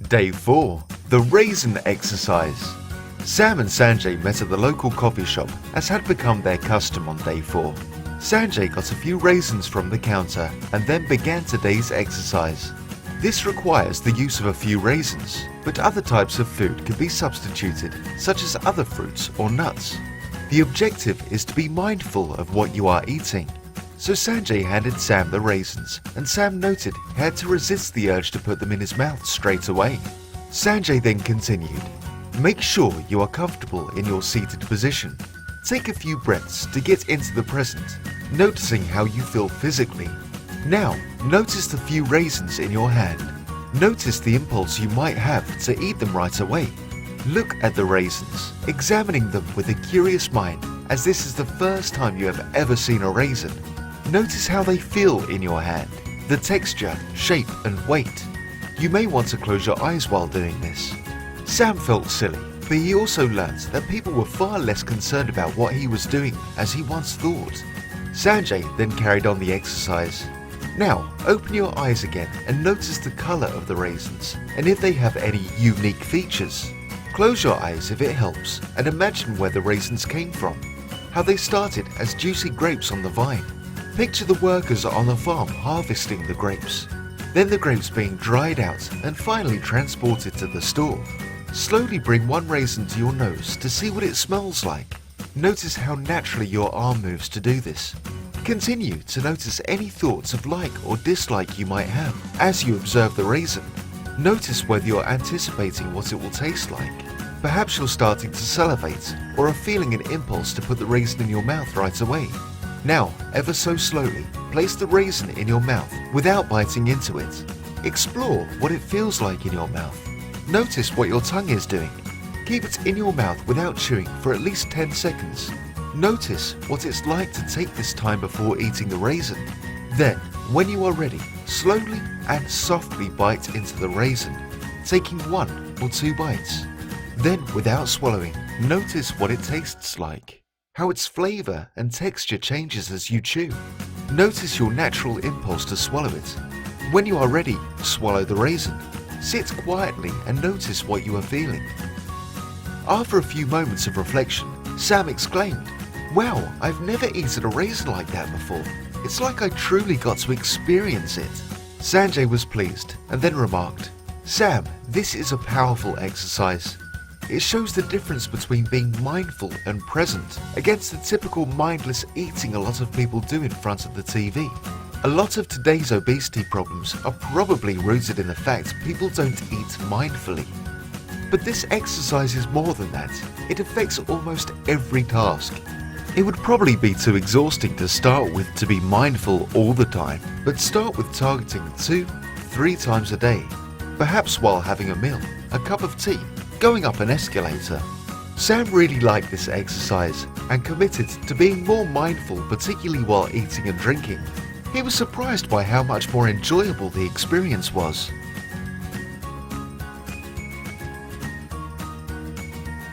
Day 4. The Raisin Exercise. Sam and Sanjay met at the local coffee shop as had become their custom on day 4. Sanjay got a few raisins from the counter and then began today's exercise. This requires the use of a few raisins, but other types of food can be substituted, such as other fruits or nuts. The objective is to be mindful of what you are eating. So Sanjay handed Sam the raisins, and Sam noted he had to resist the urge to put them in his mouth straight away. Sanjay then continued, "Make sure you are comfortable in your seated position. Take a few breaths to get into the present, noticing how you feel physically. Now, notice the few raisins in your hand. Notice the impulse you might have to eat them right away. Look at the raisins, examining them with a curious mind, as this is the first time you have ever seen a raisin. Notice how they feel in your hand, the texture, shape and weight. You may want to close your eyes while doing this." Sam felt silly, but he also learned that people were far less concerned about what he was doing as he once thought. Sanjay then carried on the exercise. "Now, open your eyes again and notice the color of the raisins and if they have any unique features. Close your eyes if it helps and imagine where the raisins came from, how they started as juicy grapes on the vine. Picture the workers on the farm harvesting the grapes, then the grapes being dried out and finally transported to the store. Slowly bring one raisin to your nose to see what it smells like. Notice how naturally your arm moves to do this. Continue to notice any thoughts of like or dislike you might have as you observe the raisin. Notice whether you're anticipating what it will taste like. Perhaps you're starting to salivate or are feeling an impulse to put the raisin in your mouth right away. Now, ever so slowly, place the raisin in your mouth without biting into it. Explore what it feels like in your mouth. Notice what your tongue is doing. Keep it in your mouth without chewing for at least 10 seconds. Notice what it's like to take this time before eating the raisin. Then, when you are ready, slowly and softly bite into the raisin, taking 1 or 2 bites. Then, without swallowing, notice what it tastes like, how its flavor and texture changes as you chew. Notice your natural impulse to swallow it. When you are ready, swallow the raisin. Sit quietly and notice what you are feeling." After a few moments of reflection, Sam exclaimed, "Wow, I've never eaten a raisin like that before. It's like I truly got to experience it." Sanjay was pleased and then remarked, "Sam, this is a powerful exercise. It shows the difference between being mindful and present against the typical mindless eating a lot of people do in front of the TV. A lot of today's obesity problems are probably rooted in the fact people don't eat mindfully. But this exercise is more than that. It affects almost every task. It would probably be too exhausting to start with to be mindful all the time, but start with targeting 2-3 times a day, perhaps while having a meal, a cup of tea, going up an escalator." Sam really liked this exercise and committed to being more mindful, particularly while eating and drinking. He was surprised by how much more enjoyable the experience was.